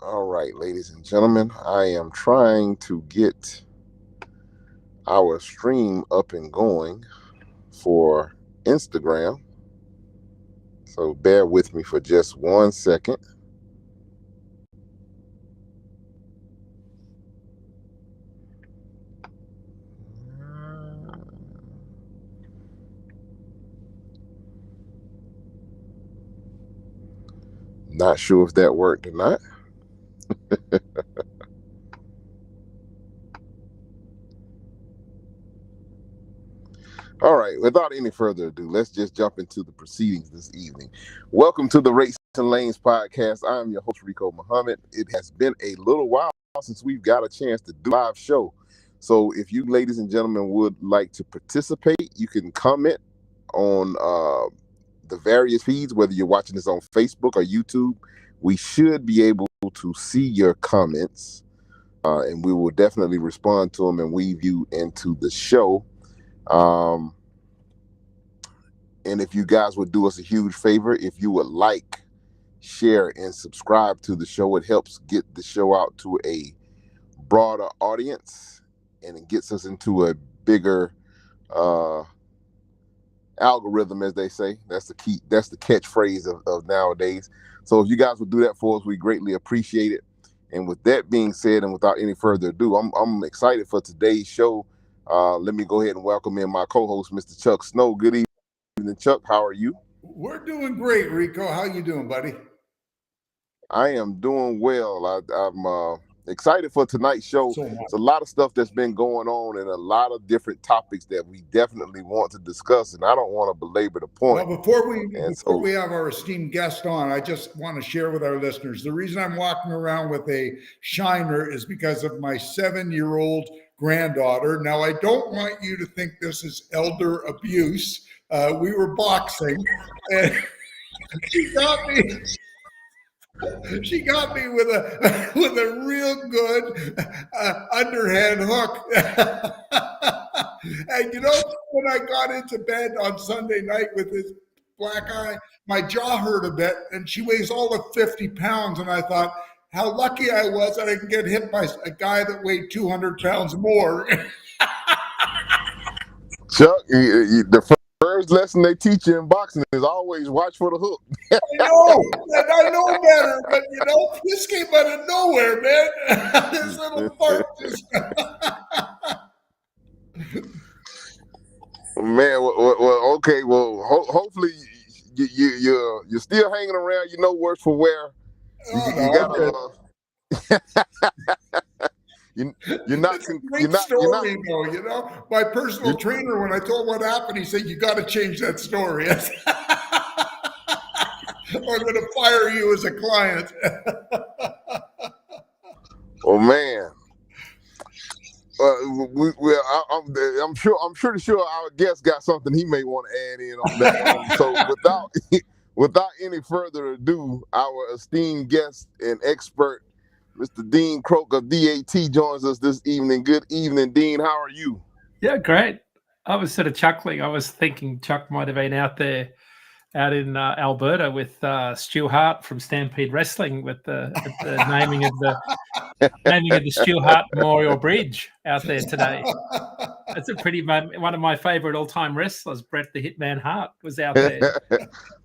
All right, ladies and gentlemen, I am trying to get our stream up and going for Instagram. So bear with me for just 1 second. Not sure if that worked or not. All right, without any further ado, let's just jump into the proceedings this evening. Welcome to the Race and Lanes podcast. I am your host, Rico Muhammad. It has been a little while since we've got a chance to do a live show. So if you ladies and gentlemen would like to participate, you can comment on the various feeds, whether you're watching this on Facebook or YouTube. We should be able to see your comments, and we will definitely respond to them and weave you into the show. And if you guys would do us a huge favor, if you would like, share, and subscribe to the show, it helps get the show out to a broader audience, and it gets us into a bigger algorithm, as they say. That's the key. That's the catchphrase of nowadays. So if you guys would do that for us, we greatly appreciate it. And with that being said, and without any further ado, I'm excited for today's show. Let me go ahead and welcome in my co-host, Mr. Chuck Snow. Good evening, Chuck. How are you? We're doing great, Rico. How you doing, buddy? I am doing well. I'm excited for tonight's show. It's a lot of stuff that's been going on and a lot of different topics that we definitely want to discuss, and I don't want to belabor the point. Well, before we have our esteemed guest on, I just want to share with our listeners, the reason I'm walking around with a shiner is because of my 7-year-old granddaughter. Now, I don't want you to think this is elder abuse. We were boxing, and she got me with a real good underhand hook. And when I got into bed on Sunday night with this black eye, my jaw hurt a bit, and she weighs all of 50 pounds. And I thought, how lucky I was that I could get hit by a guy that weighed 200 pounds more. Chuck, the first lesson they teach you in boxing is always watch for the hook. I know better, but this came out of nowhere, man. This little fart just. Man, well, okay. Well, hopefully you're still hanging around. You know, worse for wear. You gotta. You're not. Story, though. My personal trainer, when I told what happened, he said, "You got to change that story, or I'm going to fire you as a client." Oh man. I'm pretty sure our guest got something he may want to add in on that. So without any further ado, our esteemed guest and expert, Mr. Dean Croak of DAT, joins us this evening. Good evening, Dean. How are you? Yeah, great. I was sort of chuckling. I was thinking Chuck might have been out in Alberta with Stu Hart from Stampede Wrestling with the naming of the Stu Hart Memorial Bridge out there today. That's one of my favorite all-time wrestlers, Bret the Hitman Hart, was out there.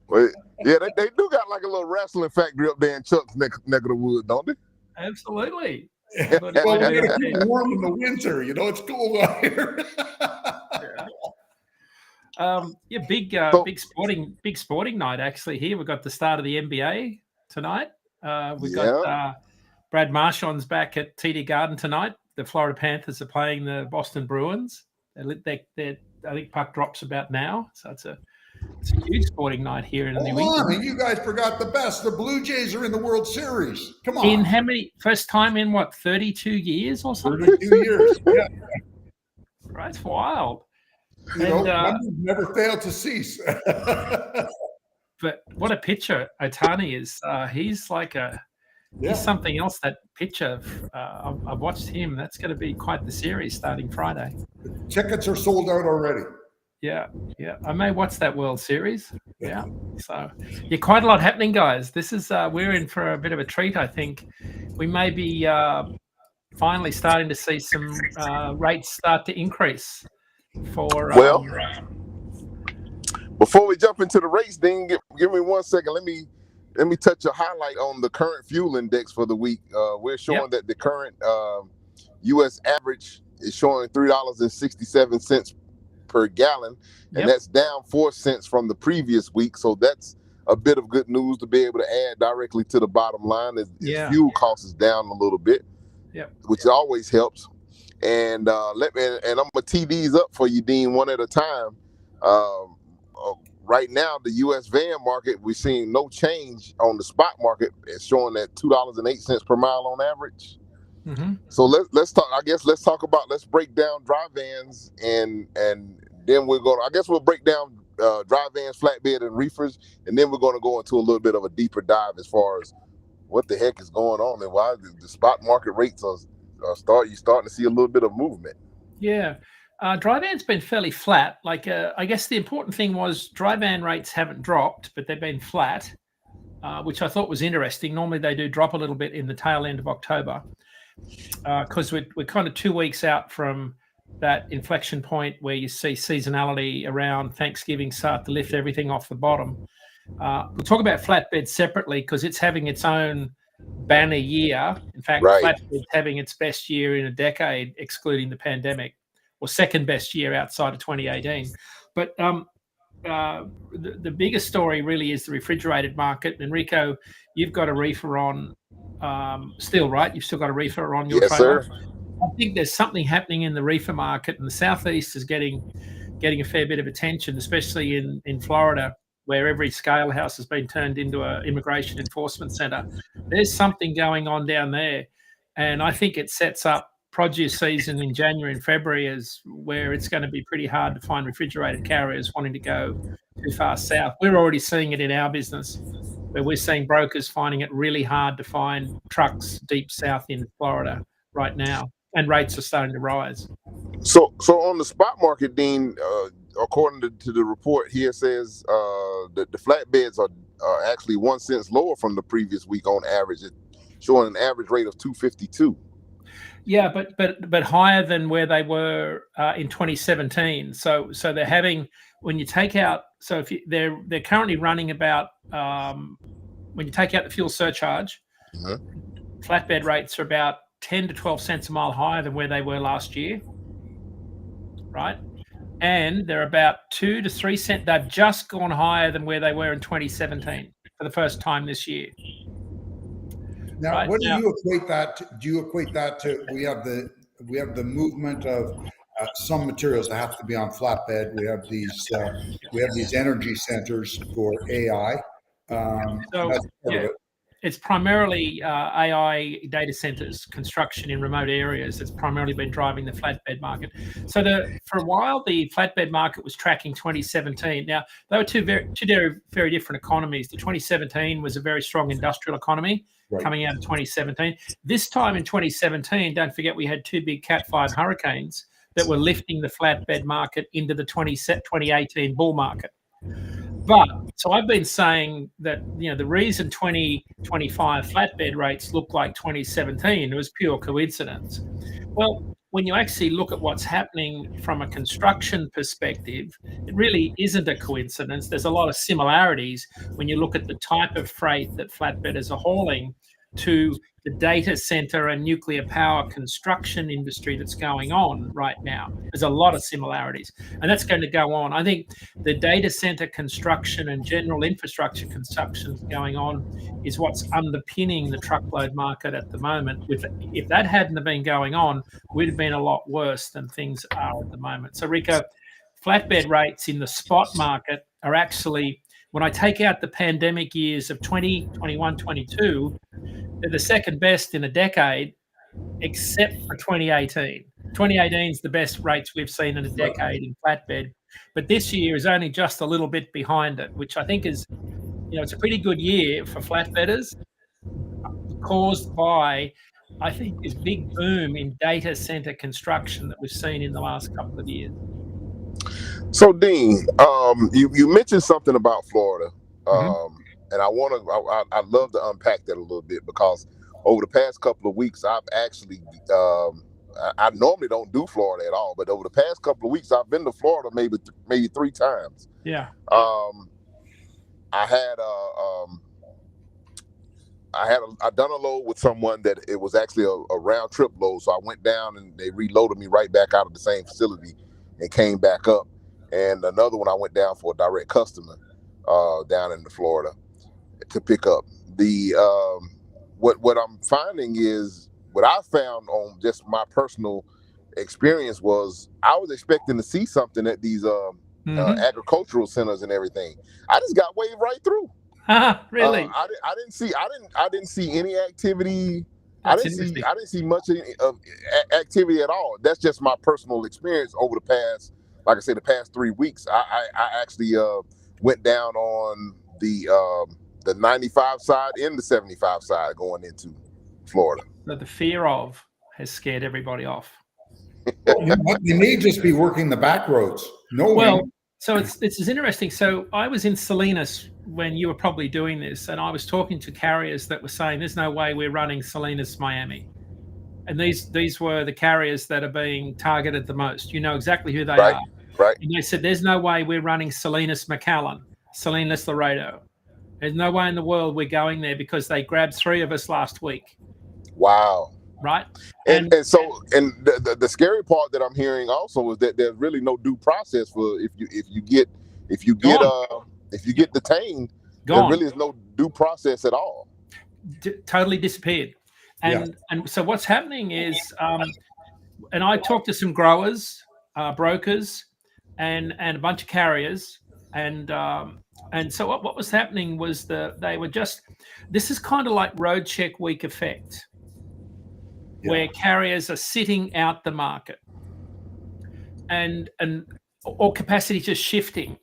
Well, yeah, they do got like a little wrestling factory up there in Chuck's neck of the woods, don't they? Absolutely. Well, we're going to keep warm in the winter. It's cold out here. Big sporting night actually here. We've got the start of the NBA tonight. We've got Brad Marchand's back at TD Garden tonight. The Florida Panthers are playing the Boston Bruins. I think puck drops about now, so it's a huge sporting night here in the weekend. You guys forgot the best. The Blue Jays are in the World Series. Come on. In how many? First time in 32 years or something? 32 years. Yeah. Right, it's wild. Numbers never fail to cease. But what a pitcher Ohtani is. He's like he's something else, that pitcher. I've watched him. That's going to be quite the series starting Friday. Tickets are sold out already. Yeah. I may watch that World Series. Yeah. So, yeah, quite a lot happening, guys. This is we're in for a bit of a treat. I think we may be finally starting to see some rates start to increase. For Well, before we jump into the race, Dean, give me 1 second. Let me touch a highlight on the current fuel index for the week. We're showing that the current U.S. average is showing $3.67 per gallon, and that's down 4 cents from the previous week. So that's a bit of good news to be able to add directly to the bottom line. As fuel cost is down a little bit, which always helps. And I'm gonna tee these up for you, Dean, one at a time. Right now, the U.S. van market, we're seeing no change on the spot market. It's showing at $2.08 per mile on average. Mm-hmm. So let's talk. I guess let's break down dry vans, and then we'll break down dry vans, flatbed, and reefers, and then we're going to go into a little bit of a deeper dive as far as what the heck is going on and why the spot market rates are starting to see a little bit of movement. Yeah. Dry van's been fairly flat. Like, I guess the important thing was dry van rates haven't dropped, but they've been flat, which I thought was interesting. Normally they do drop a little bit in the tail end of October, because we're kind of 2 weeks out from that inflection point where you see seasonality around Thanksgiving start to lift everything off the bottom. We'll talk about flatbed separately because it's having its own banner year. In fact, flatbed's having its best year in a decade, excluding the pandemic, or second best year outside of 2018. But the biggest story really is the refrigerated market. Enrico, you've got a reefer on still, right? You've still got a reefer on your trailer? Sir. I think there's something happening in the reefer market, and the Southeast is getting a fair bit of attention, especially in Florida, where every scale house has been turned into an immigration enforcement center. There's something going on down there, and I think it sets up produce season in January and February as where it's going to be pretty hard to find refrigerated carriers wanting to go too far south. We're already seeing it in our business, where we're seeing brokers finding it really hard to find trucks deep south in Florida right now, and rates are starting to rise. So on the spot market, Dean, according to the report here, says that the flatbeds are actually 1 cent lower from the previous week on average, showing an average rate of $2.52. Yeah, but higher than where they were in 2017. So they're having, when you take out, so if they're currently running about when you take out the fuel surcharge, flatbed rates are about 10 to 12 cents a mile higher than where they were last year, right? And they're about 2 to 3 cents. They've just gone higher than where they were in 2017 for the first time this year. Now, what do you equate that to? Do you equate that to? We have the movement of some materials that have to be on flatbed. We have these energy centers for AI. It's primarily AI data centers, construction in remote areas. That's primarily been driving the flatbed market. So for a while, the flatbed market was tracking 2017. Now, they were two very different economies. The 2017 was a very strong industrial economy coming out of 2017. This time in 2017, don't forget we had two big Cat 5 hurricanes that were lifting the flatbed market into the 2018 bull market. But so I've been saying that, the reason 2025 flatbed rates look like 2017 was pure coincidence. Well, when you actually look at what's happening from a construction perspective, it really isn't a coincidence. There's a lot of similarities when you look at the type of freight that flatbedders are hauling to the data center and nuclear power construction industry that's going on right now. There's a lot of similarities, and that's going to go on. I think the data center construction and general infrastructure construction going on is what's underpinning the truckload market at the moment. If that hadn't been going on, we'd have been a lot worse than things are at the moment. So, Rico, flatbed rates in the spot market are actually, when I take out the pandemic years of 20, 21, 22, they're the second best in a decade, except for 2018. 2018 is the best rates we've seen in a decade in flatbed, but this year is only just a little bit behind it, which I think is, it's a pretty good year for flatbedders, caused by, I think, this big boom in data center construction that we've seen in the last couple of years. So Dean, you mentioned something about Florida, and I love to unpack that a little bit, because over the past couple of weeks I've actually I normally don't do Florida at all, but over the past couple of weeks I've been to Florida maybe 3 times. Yeah. I done a load with someone that it was actually a round trip load, so I went down and they reloaded me right back out of the same facility and came back up. And another one I went down for a direct customer down in Florida to pick up. The what I'm finding is, what I found on just my personal experience was, I was expecting to see something at these agricultural centers and everything. I just got waved right through. Really? I didn't see any activity. I didn't see much of activity at all. That's just my personal experience over the past, like I said, the past 3 weeks. I actually went down on the 95 side and the 75 side going into Florida. But the fear of has scared everybody off. You may just be working the back roads. Well, so it's interesting. So I was in Salinas when you were probably doing this, and I was talking to carriers that were saying there's no way we're running Salinas Miami. And these were the carriers that are being targeted the most. You know exactly who they are. Right. And they said there's no way we're running Salinas McAllen, Salinas Laredo. There's no way in the world we're going there, because they grabbed 3 of us last week. Wow. Right. And the scary part that I'm hearing also is that there's really no due process for if you get detained. There really is no due process at all. Totally disappeared. And so what's happening is, and I talked to some growers, brokers, and a bunch of carriers, and so what was happening was they were just, this is kind of like road check week effect. Where carriers are sitting out the market, and or capacity just shifting,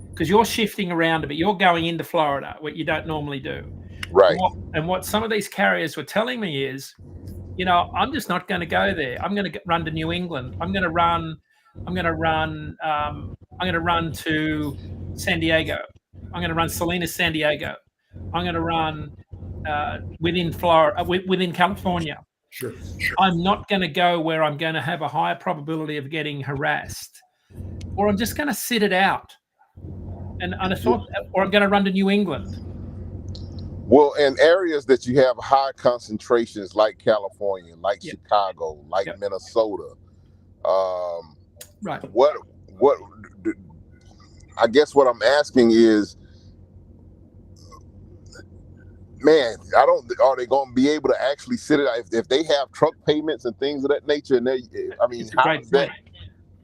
because you're shifting around a bit. You're going into Florida, what you don't normally do. Right. And what some of these carriers were telling me is, I'm just not going to go there. I'm going to run to New England. I'm going to run to San Diego. I'm going to run Salinas, San Diego. I'm going to run within Florida, within California. Sure. I'm not going to go where I'm going to have a higher probability of getting harassed, or I'm just going to sit it out. And I thought, or I'm going to run to New England. Well, in areas that you have high concentrations, like California, like Chicago, like Minnesota, right? What? I guess what I'm asking is, man, are they going to be able to actually sit it out if they have truck payments and things of that nature? And how does that?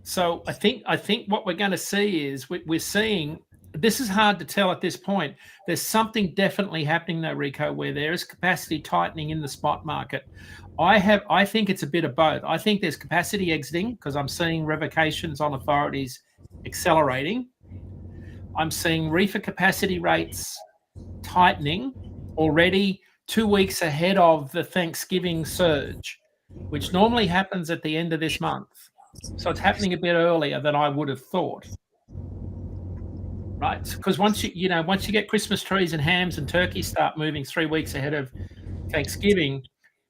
So I think what we're going to see is we're seeing, this is hard to tell at this point. There's something definitely happening though, Rico, where there is capacity tightening in the spot market. I think it's a bit of both. I think there's capacity exiting, because I'm seeing revocations on authorities accelerating. I'm seeing reefer capacity rates tightening already 2 weeks ahead of the Thanksgiving surge, which normally happens at the end of this month. So it's happening a bit earlier than I would have thought. Right? Because once you get Christmas trees and hams and turkeys start moving 3 weeks ahead of Thanksgiving,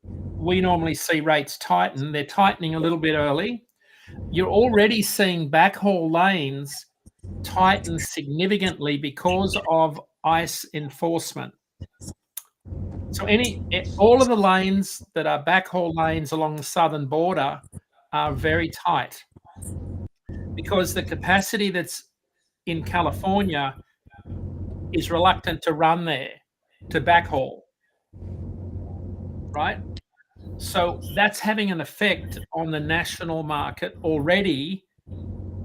we normally see rates tighten. They're tightening a little bit early. You're already seeing backhaul lanes tighten significantly because of ICE enforcement. So all of the lanes that are backhaul lanes along the southern border are very tight, because the capacity that's in California is reluctant to run there to backhaul, right? So that's having an effect on the national market already,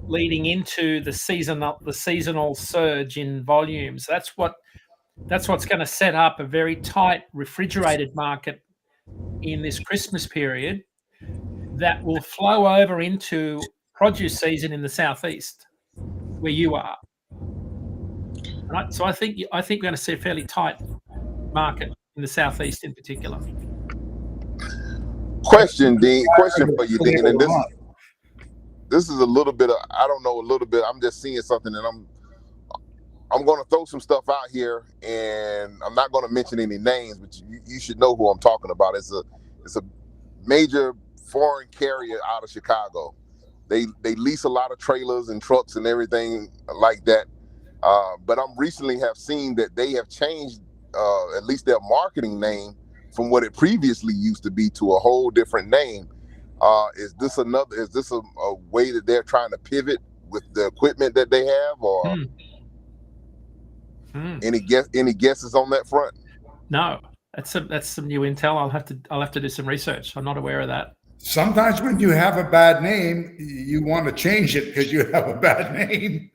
leading into the seasonal surge in volumes. That's what's going to set up a very tight refrigerated market in this Christmas period that will flow over into produce season in the southeast, where you are. Right? So I think we're going to see a fairly tight market in the southeast in particular. Question for you, Dean, and this. this is a little bit of, I don't know, a little bit. I'm just seeing something, and I'm going to throw some stuff out here, and I'm not going to mention any names, but you should know who I'm talking about. It's a major foreign carrier out of Chicago. They lease a lot of trailers and trucks and everything like that. But I'm recently have seen that they have changed at least their marketing name from what it previously used to be to a whole different name. Is this a way that they're trying to pivot with the equipment that they have, or any guesses on that front? No, that's some new intel. I'll have to do some research. I'm not aware of that. Sometimes when you have a bad name, you want to change it because you have a bad name.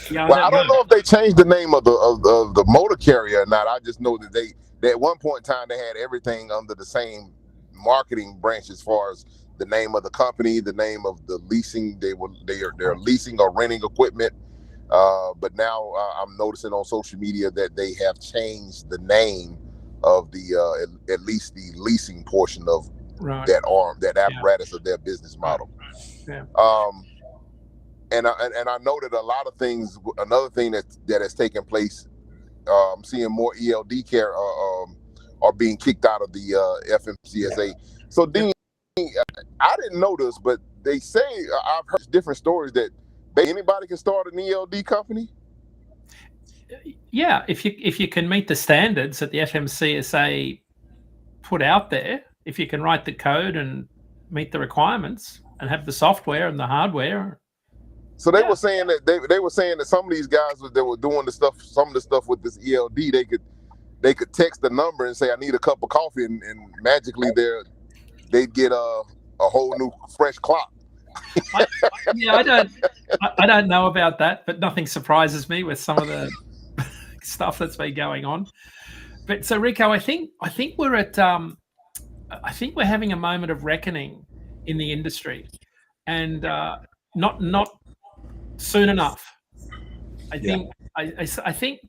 Yeah, I don't know if they changed the name of the motor carrier or not. I just know that at one point in time they had everything under the same marketing branch as far as the name of the company, the name of the leasing. They're leasing or renting equipment. But now I'm noticing on social media that they have changed the name of the at least the leasing portion of that apparatus of their business model. Yeah. And I know that a lot of things. Another thing that has taken place. I'm seeing more ELD care are being kicked out of the FMCSA. Yeah. So Dean, I didn't know this, but they say I've heard different stories that anybody can start an ELD company. Yeah, if you can meet the standards that the FMCSA put out there, if you can write the code and meet the requirements and have the software and the hardware. So they were saying that they were saying that some of these guys that were doing some of the stuff with this ELD, they could text the number and say, I need a cup of coffee, and magically they'd get a whole new fresh clock. I don't know about that, but nothing surprises me with some of the stuff that's been going on. But so Rico, I think we're at I think we're having a moment of reckoning in the industry, and not soon enough. I think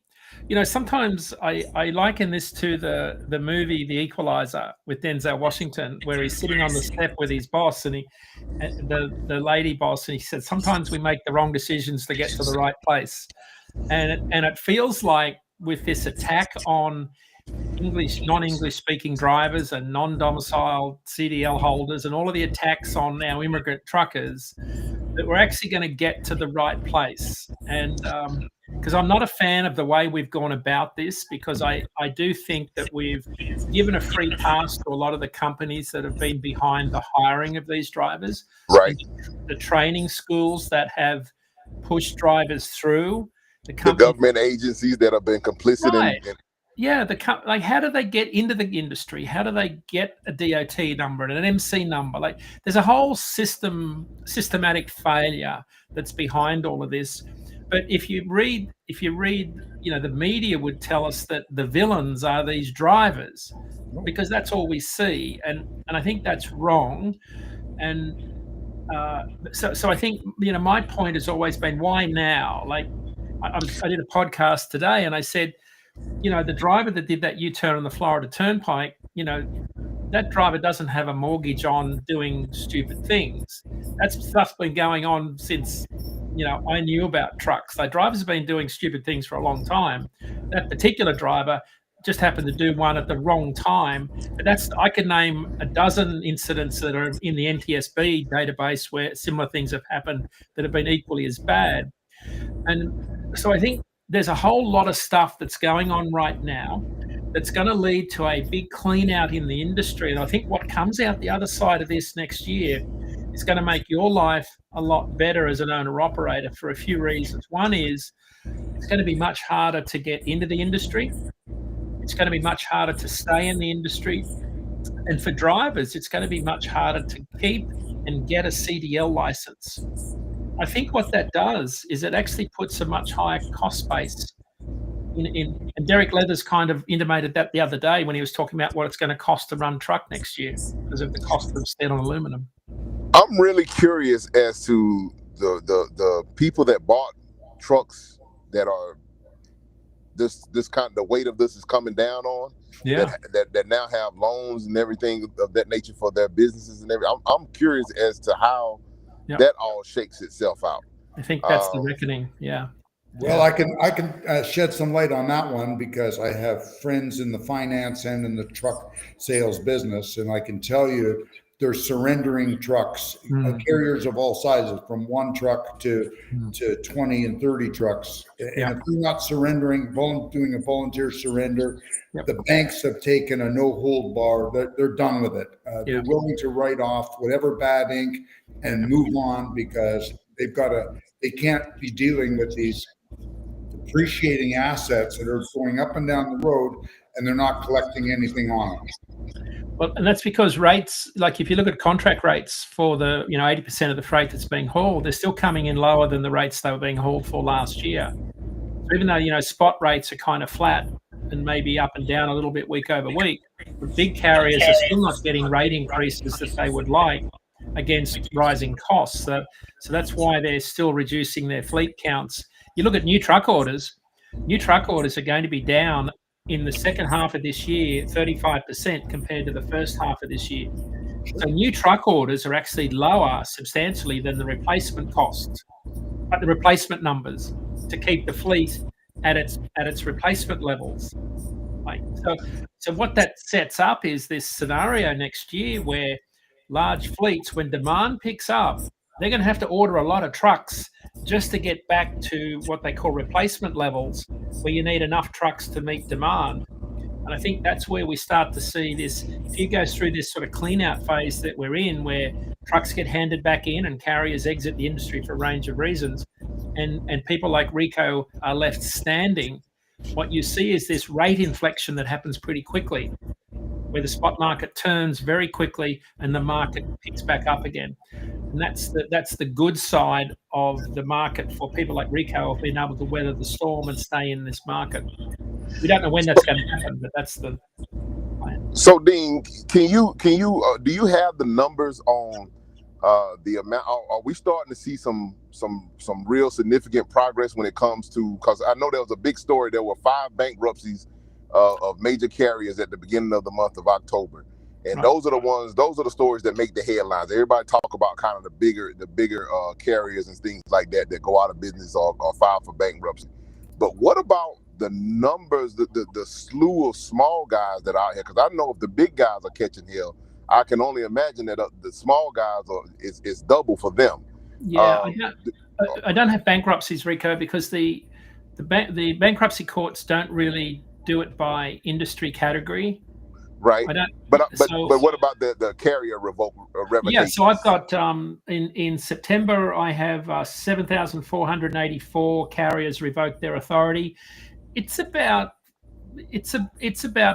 sometimes I liken this to the movie The Equalizer with Denzel Washington, where he's sitting on the step with his boss and the lady boss, and he said, sometimes we make the wrong decisions to get to the right place. And it feels like with this attack on non-English speaking drivers and non-domiciled CDL holders and all of the attacks on our immigrant truckers, that we're actually going to get to the right place. And because I'm not a fan of the way we've gone about this, because I do think that we've given a free pass to a lot of the companies that have been behind the hiring of these drivers. Right. The training schools that have pushed drivers through. The government agencies that have been complicit in. Yeah, how do they get into the industry? How do they get a DOT number and an MC number? Like, there's a whole systematic failure that's behind all of this. But if you read, the media would tell us that the villains are these drivers, because that's all we see, and I think that's wrong. And so I think my point has always been, why now? Like, I did a podcast today, and I said, the driver that did that U-turn on the Florida Turnpike, that driver doesn't have a mortgage on doing stupid things. That's stuff's been going on since, I knew about trucks. Like, drivers have been doing stupid things for a long time. That particular driver just happened to do one at the wrong time. But I can name a dozen incidents that are in the NTSB database where similar things have happened that have been equally as bad. And so I think there's a whole lot of stuff that's going on right now that's going to lead to a big clean out in the industry. And I think what comes out the other side of this next year is going to make your life a lot better as an owner-operator for a few reasons. One is it's going to be much harder to get into the industry. It's going to be much harder to stay in the industry. And for drivers, it's going to be much harder to keep and get a CDL license. I think what that does is it actually puts a much higher cost base in, and Derek Leathers kind of intimated that the other day when he was talking about what it's going to cost to run truck next year because of the cost of steel and aluminum. I'm really curious as to the people that bought trucks that are this kind of, the weight of this is coming down on. Yeah. That now have loans and everything of that nature for their businesses and everything. I'm curious as to how that all shakes itself out. I think that's the reckoning. Yeah. Well, I can shed some light on that one because I have friends in the finance and in the truck sales business, and I can tell you they're surrendering trucks, carriers of all sizes, from one truck to 20 and 30 trucks. And if they're not surrendering, doing a volunteer surrender, the banks have taken a no-hold bar. They're done with it. They're willing to write off whatever bad ink and move on because they can't be dealing with these depreciating assets that are going up and down the road, and they're not collecting anything on them. Well, and that's because rates, like if you look at contract rates for the 80% of the freight that's being hauled, they're still coming in lower than the rates they were being hauled for last year. So even though spot rates are kind of flat and maybe up and down a little bit week over week, the big carriers are still not getting rate increases that they would like against rising costs. So that's why they're still reducing their fleet counts. You look at new truck orders are going to be down in the second half of this year 35% compared to the first half of this year. So new truck orders are actually lower substantially than the replacement costs, but the replacement numbers to keep the fleet at its replacement levels. So what that sets up is this scenario next year where large fleets, when demand picks up, they're going to have to order a lot of trucks just to get back to what they call replacement levels, where you need enough trucks to meet demand. And I think that's where we start to see this. If you go through this sort of clean out phase that we're in, where trucks get handed back in and carriers exit the industry for a range of reasons, and people like Rico are left standing, what you see is this rate inflection that happens pretty quickly, where the spot market turns very quickly and the market picks back up again. And that's the good side of the market for people like Rico, of being able to weather the storm and stay in this market. We don't know when that's going to happen, but that's the plan. So, Dean, do you have the numbers on the amount? Are we starting to see some real significant progress when it comes to? Because I know there was a big story. There were 5 bankruptcies of major carriers at the beginning of the month of October, and those are the stories that make the headlines. Everybody talk about kind of the bigger carriers and things like that go out of business or file for bankruptcy. But what about the numbers, the slew of small guys that are out here? Because I know if the big guys are catching hell, I can only imagine that the small guys is double for them. Yeah, I don't have bankruptcies, Rico, because the bankruptcy courts don't really do it by industry category. Right. But what about the carrier revocation? Yeah, so I've got in September I have 7,484 carriers revoked their authority. It's about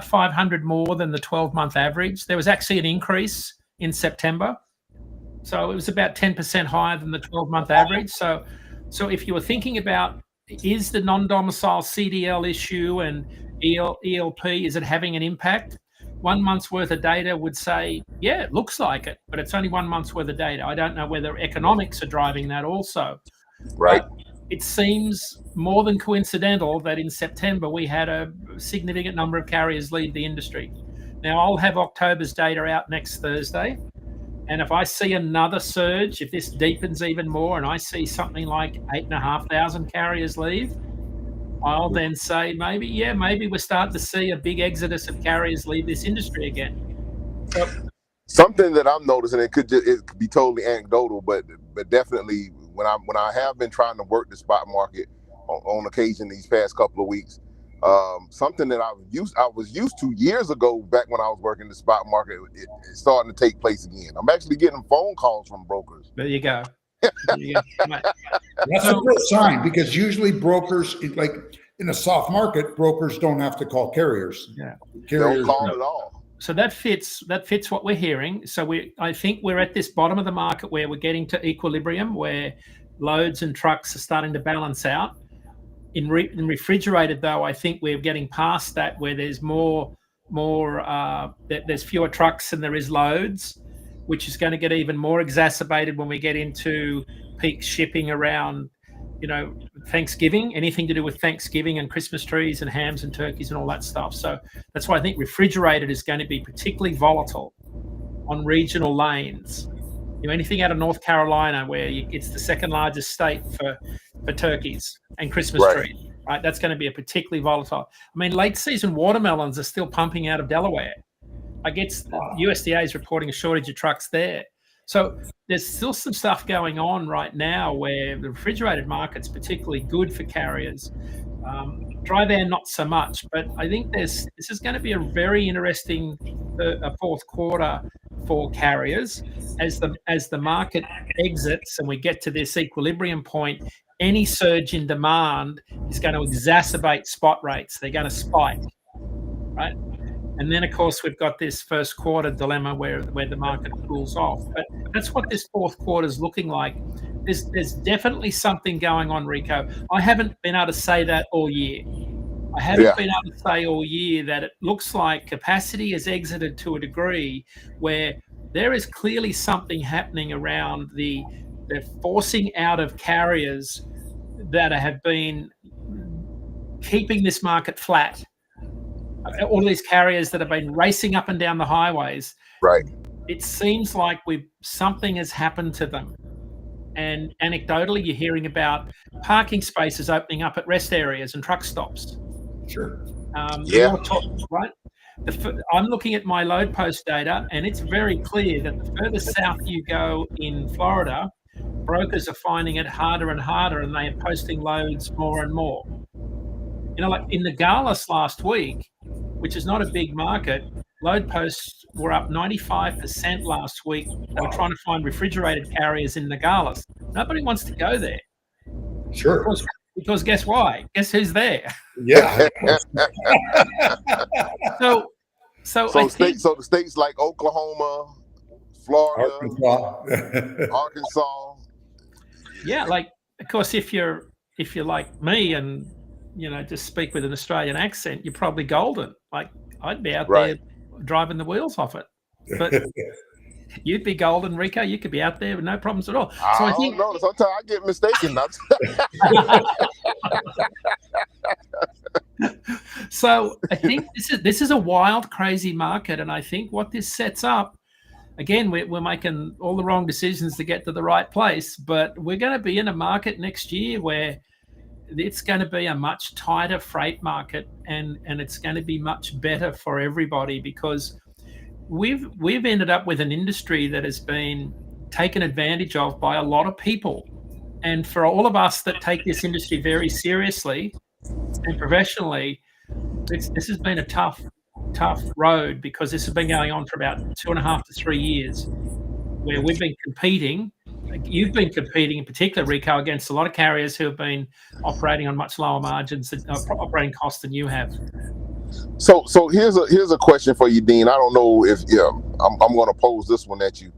500 more than the 12-month average. There was actually an increase in September, so it was about 10% higher than the 12-month average. So if you were thinking about, is the non-domicile CDL issue and ELP, is it having an impact? 1 month's worth of data would say, yeah, it looks like it, but it's only 1 month's worth of data. I don't know whether economics are driving that also. Right. But it seems more than coincidental that in September we had a significant number of carriers leave the industry. Now, I'll have October's data out next Thursday. And if I see another surge, if this deepens even more and I see something like 8,500 carriers leave, I'll then say maybe we're starting to see a big exodus of carriers leave this industry again. So, something that I'm noticing, it could be totally anecdotal, but definitely when I have been trying to work the spot market on occasion these past couple of weeks, something that I was used to years ago back when I was working the spot market, it's starting to take place again. I'm actually getting phone calls from brokers. There you go. That's a good sign, because usually brokers, like in a soft market, brokers don't have to call carriers. Yeah, carriers don't call at all. So that fits what we're hearing. So I think we're at this bottom of the market where we're getting to equilibrium, where loads and trucks are starting to balance out. In refrigerated, though, I think we're getting past that, where there's there's fewer trucks than there is loads, which is going to get even more exacerbated when we get into peak shipping around, Thanksgiving, anything to do with Thanksgiving and Christmas trees and hams and turkeys and all that stuff. So that's why I think refrigerated is going to be particularly volatile on regional lanes. anything out of North Carolina, where it's the second largest state for turkeys and Christmas trees, right? That's going to be a particularly volatile. I mean, late season watermelons are still pumping out of Delaware. I guess the USDA is reporting a shortage of trucks there. So there's still some stuff going on right now where the refrigerated market's particularly good for carriers. Dry van, not so much, but I think this is going to be a very interesting fourth quarter for carriers as the market exits and we get to this equilibrium point. Any surge in demand is going to exacerbate spot rates. They're going to spike, right? And then, of course, we've got this first quarter dilemma where the market cools off. But that's what this fourth quarter is looking like. There's definitely something going on, Rico. I haven't been able to say that all year. I haven't been able to say all year that it looks like capacity has exited to a degree where there is clearly something happening around the forcing out of carriers that have been keeping this market flat. All these carriers that have been racing up and down the highways. Right. It seems like something has happened to them. And anecdotally, you're hearing about parking spaces opening up at rest areas and truck stops. Sure. Right. I'm looking at my load post data, and it's very clear that the further south you go in Florida, brokers are finding it harder and harder, and they are posting loads more and more. Like in Nogales last week, which is not a big market, load posts were up 95% last week. They were trying to find refrigerated carriers in Nogales. Nobody wants to go there. Sure. Because guess why? Guess who's there? Yeah. So the states like Oklahoma, Florida, Arkansas. Yeah, like, of course, if you're like me and just speak with an Australian accent, you're probably golden. Like, I'd be out there driving the wheels off it. But you'd be golden, Rico. You could be out there with no problems at all. So I think no, sometimes I get mistaken. So I think this is a wild, crazy market, and I think what this sets up, again, we're making all the wrong decisions to get to the right place, but we're going to be in a market next year where it's going to be a much tighter freight market, and it's going to be much better for everybody because we've ended up with an industry that has been taken advantage of by a lot of people. And for all of us that take this industry very seriously and professionally, this has been a tough road because this has been going on for about 2.5 to 3 years where we've been competing. You've been competing in particular, Rico, against a lot of carriers who have been operating on much lower margins, operating costs than you have. So here's a question for you, Dean. I don't know if I'm going to pose this one at you.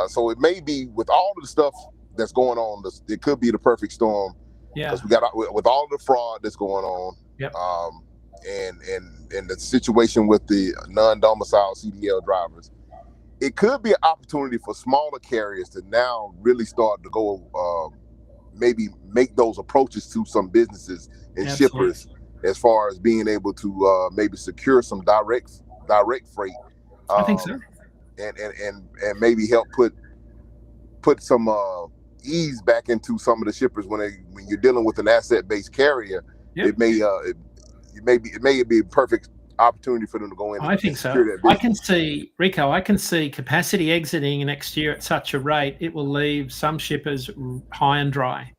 So it may be with all of the stuff that's going on, it could be the perfect storm. Yeah. Because we got with all the fraud that's going on. Yep. And the situation with the non-domiciled CDL drivers. It could be an opportunity for smaller carriers to now really start to go, maybe make those approaches to some businesses and shippers as far as being able to maybe secure some direct freight. I think so. And maybe help put some ease back into some of the shippers when you're dealing with an asset-based carrier. Yep. It may be a perfect opportunity for them to go in. I think so. I can see, Rico, capacity exiting next year at such a rate, it will leave some shippers high and dry.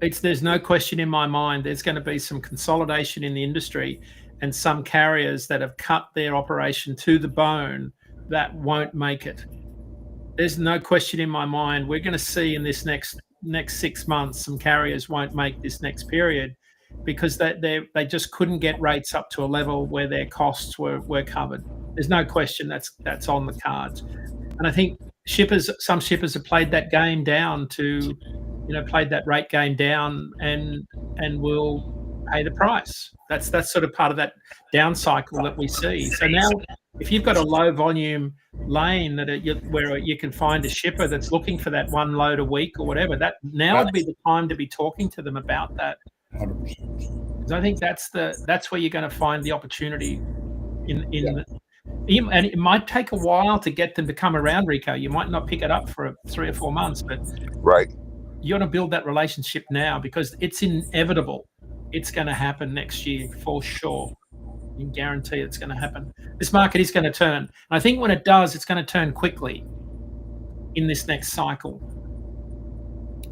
There's no question in my mind there's going to be some consolidation in the industry and some carriers that have cut their operation to the bone that won't make it. There's no question in my mind we're going to see in this next 6 months some carriers won't make this next period because they just couldn't get rates up to a level where their costs were covered. There's no question that's on the cards. And I think some shippers have played that game down played that rate game down and will pay the price. That's sort of part of that down cycle that we see. So now if you've got a low volume lane where you can find a shipper that's looking for that one load a week or whatever, that now would be the time to be talking to them about that. 100%. I think that's where you're going to find the opportunity in And it might take a while to get them to come around, Rico. You might not pick it up for 3 or 4 months, but right. You want to build that relationship now because it's inevitable. It's going to happen next year for sure. You can guarantee it's going to happen. This market is going to turn. And I think when it does, it's going to turn quickly in this next cycle.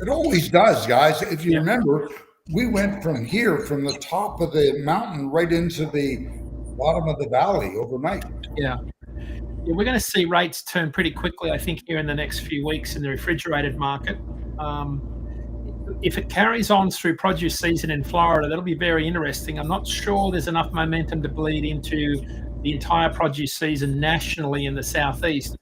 It always does, guys. If you remember, we went from here, from the top of the mountain right into the bottom of the valley overnight. Yeah. We're going to see rates turn pretty quickly, I think, here in the next few weeks in the refrigerated market. If it carries on through produce season in Florida, that'll be very interesting. I'm not sure there's enough momentum to bleed into the entire produce season nationally in the Southeast.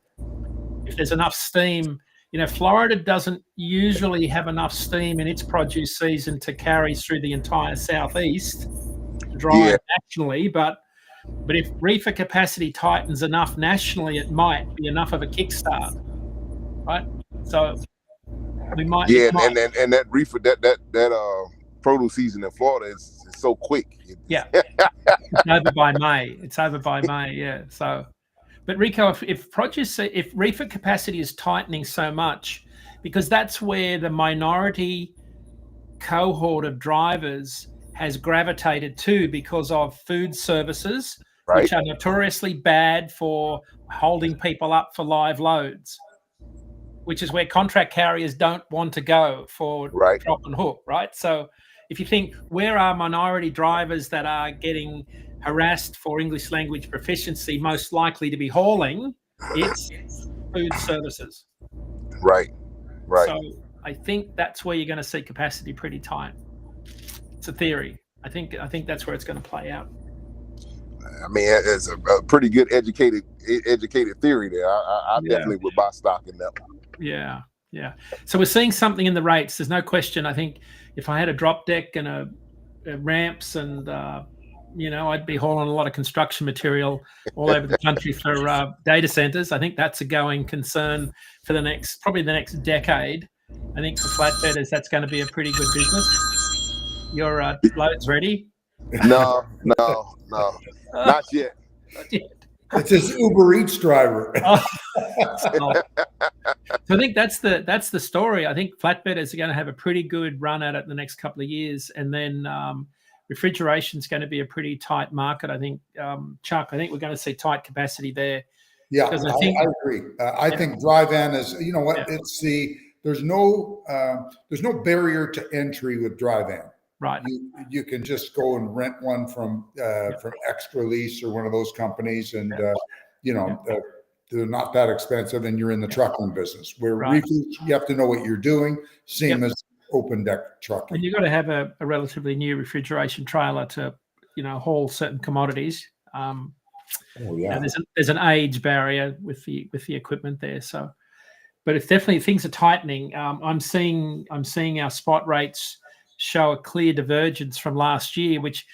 If there's enough steam, Florida doesn't usually have enough steam in its produce season to carry through the entire Southeast to drive nationally, but if reefer capacity tightens enough nationally, it might be enough of a kickstart, right? So we might. Yeah, and that reefer that produce season in Florida is so quick. Yeah, it's over by May. It's over by May. Yeah. So, but Rico, if reefer capacity is tightening so much, because that's where the minority cohort of drivers has gravitated to because of food services, which are notoriously bad for holding people up for live loads, which is where contract carriers don't want to go for drop and hook, right? So if you think, where are minority drivers that are getting harassed for English language proficiency most likely to be hauling? It's food services. Right. So I think that's where you're going to see capacity pretty tight. It's a theory. I think that's where it's going to play out. I mean, it's a pretty good educated theory there. I definitely would buy stock in that one. Yeah. So we're seeing something in the rates. There's no question. I think if I had a drop deck and a ramps and I'd be hauling a lot of construction material all over the country for data centers. I think that's a going concern for probably the next decade. I think for flatbedders, that's going to be a pretty good business. Your load's ready? No, not yet. It's his Uber Eats driver. So I think that's the story. I think flatbedders are going to have a pretty good run at it the next couple of years, and then refrigeration is going to be a pretty tight market. I think, Chuck. I think we're going to see tight capacity there. Yeah, I agree. I think dry van is. You know what? Yeah. There's no barrier to entry with dry van. Right. You can just go and rent one from Extra Lease or one of those companies, and they're not that expensive, and you're in the trucking business. Where reefers, you have to know what you're doing. Same as open deck trucking. And you've got to have a relatively new refrigeration trailer to haul certain commodities. There's an age barrier with the equipment there. So, but it's definitely things are tightening. I'm seeing our spot rates show a clear divergence from last year, which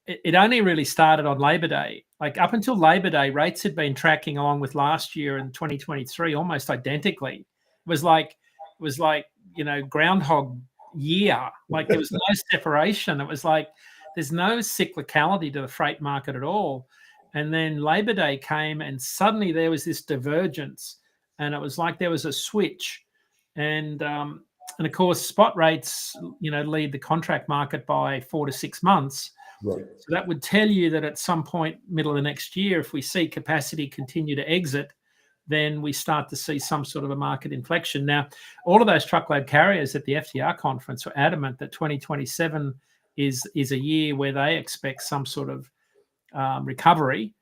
it only really started on Labor Day. Like up until Labor Day, rates had been tracking along with last year in 2023 almost identically. It was like Groundhog Year. Like there was no separation. It was like there's no cyclicality to the freight market at all. And then Labor Day came, and suddenly there was this divergence, and it was like there was a switch. And of course, spot rates, lead the contract market by 4 to 6 months. Right. So that would tell you that at some point, middle of the next year, if we see capacity continue to exit, then we start to see some sort of a market inflection. Now, all of those truckload carriers at the FTR conference were adamant that 2027 is a year where they expect some sort of recovery.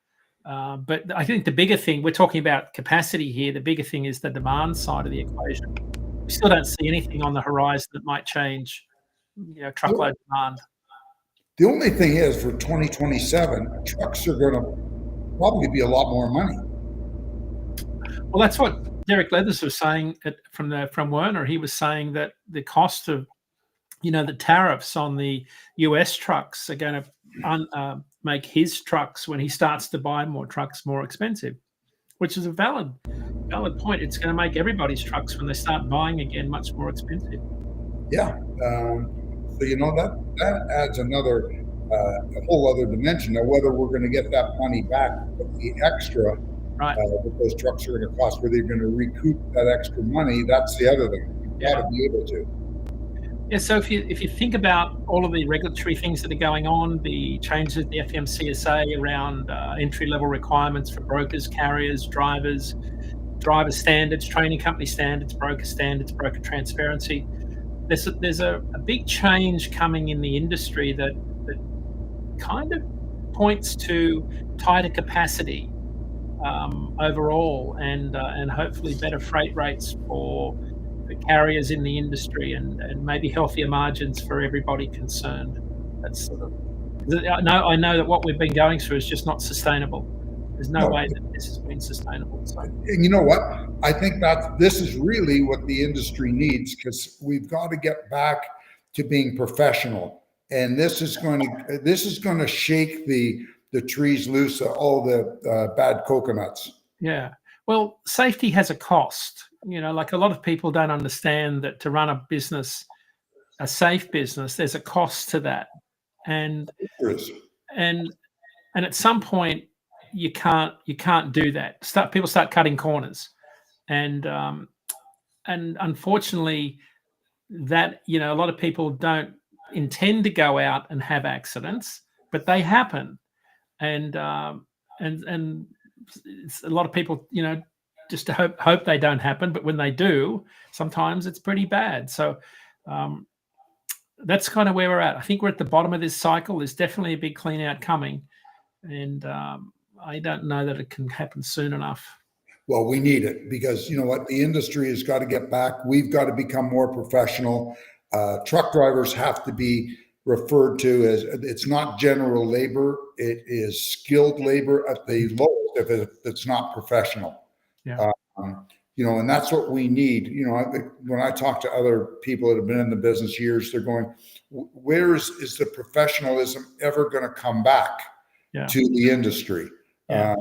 But I think the bigger thing, we're talking about capacity here, the bigger thing is the demand side of the equation. We still don't see anything on the horizon that might change truckload demand. The only thing is for 2027, trucks are going to probably be a lot more money. Well, that's what Derek Leathers was saying from Werner. He was saying that the cost of, the tariffs on the US trucks are going to make his trucks, when he starts to buy more trucks, more expensive, which is a valid point. It's going to make everybody's trucks, when they start buying again, much more expensive. Yeah. So that adds a whole other dimension. Now, whether we're going to get that money back, the extra Right. What those trucks are going to cost, whether you're going to recoup that extra money. That's the other thing. You've got to be able to. Yeah, so if you think about all of the regulatory things that are going on, the changes at the FMCSA around entry-level requirements for brokers, carriers, drivers, driver standards, training company standards, broker transparency, there's a big change coming in the industry that kind of points to tighter capacity overall, and hopefully better freight rates for carriers in the industry, and maybe healthier margins for everybody concerned. That's sort of, I know that what we've been going through is just not sustainable. There's no way that this has been sustainable. So. And you know what? I think that this is really what the industry needs, because we've got to get back to being professional. And this is going to shake the trees loose of all the bad coconuts. Yeah. Well, safety has a cost. Like a lot of people don't understand that to run a business, a safe business, there's a cost to that. And at some point you can't do that. People start cutting corners. And unfortunately that, a lot of people don't intend to go out and have accidents, but they happen. And it's a lot of people, just to hope they don't happen, but when they do, sometimes it's pretty bad. So that's kind of where we're at. I think we're at the bottom of this cycle. There's definitely a big clean out coming, and I don't know that it can happen soon enough. Well, we need it, because you know what, the industry has got to get back. We've got to become more professional. Truck drivers have to be referred to as, it's not general labor, it is skilled labor at the lowest if it's not professional. Yeah. And that's what we need. When I talk to other people that have been in the business years, they're going, where is the professionalism ever going to come back to the industry? Yeah.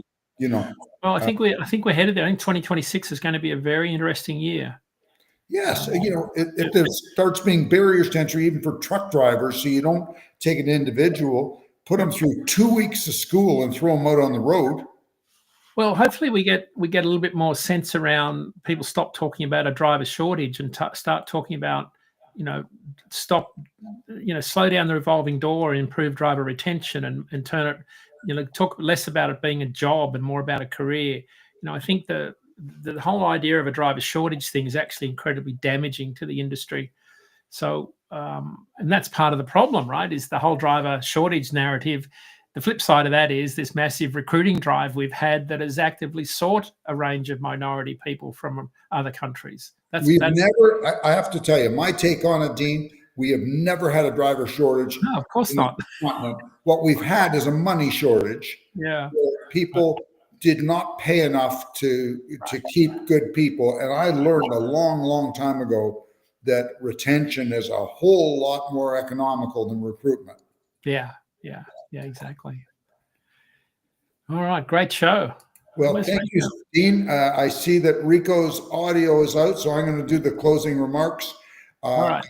Well, I think we're headed there. I think 2026 is going to be a very interesting year. Yes, if there starts being barriers to entry even for truck drivers, so you don't take an individual, put them through 2 weeks of school and throw them out on the road. Well, hopefully we get a little bit more sense around, people stop talking about a driver shortage and start talking about, slow down the revolving door and improve driver retention, and turn it, talk less about it being a job and more about a career. I think the whole idea of a driver shortage thing is actually incredibly damaging to the industry. So, and that's part of the problem, right? Is the whole driver shortage narrative. The flip side of that is this massive recruiting drive we've had that has actively sought a range of minority people from other countries. I have to tell you, my take on it, Dean, we have never had a driver shortage. No, of course not. What we've had is a money shortage. Yeah. People did not pay enough to keep good people. And I learned a long, long time ago that retention is a whole lot more economical than recruitment. Yeah, exactly. All right, great show. Well, thank you, Dean. I see that Rico's audio is out, so I'm going to do the closing remarks. All right.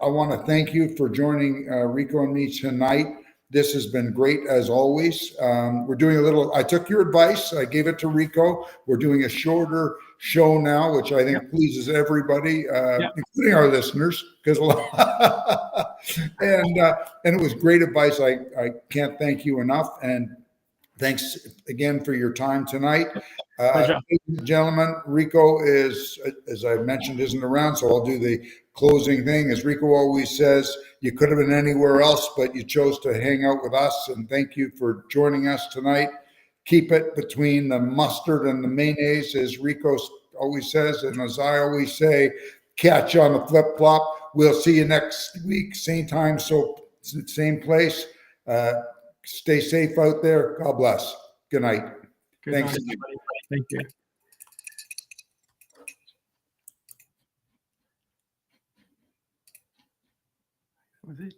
I want to thank you for joining Rico and me tonight. This has been great as always. We're doing I took your advice. I gave it to Rico. We're doing a shorter show now, which I think pleases everybody, including our listeners, because and it was great advice. I can't thank you enough. And thanks again for your time tonight. Ladies and gentlemen, Rico is, as I mentioned, isn't around, so I'll do the closing thing. As Rico always says, you could have been anywhere else, but you chose to hang out with us, and thank you for joining us tonight. Keep it between the mustard and the mayonnaise, as Rico always says, and as I always say, catch you on the flip-flop. We'll see you next week, same time, so same place. Stay safe out there. God bless. Good night. Thanks. Night, thank you. Was it?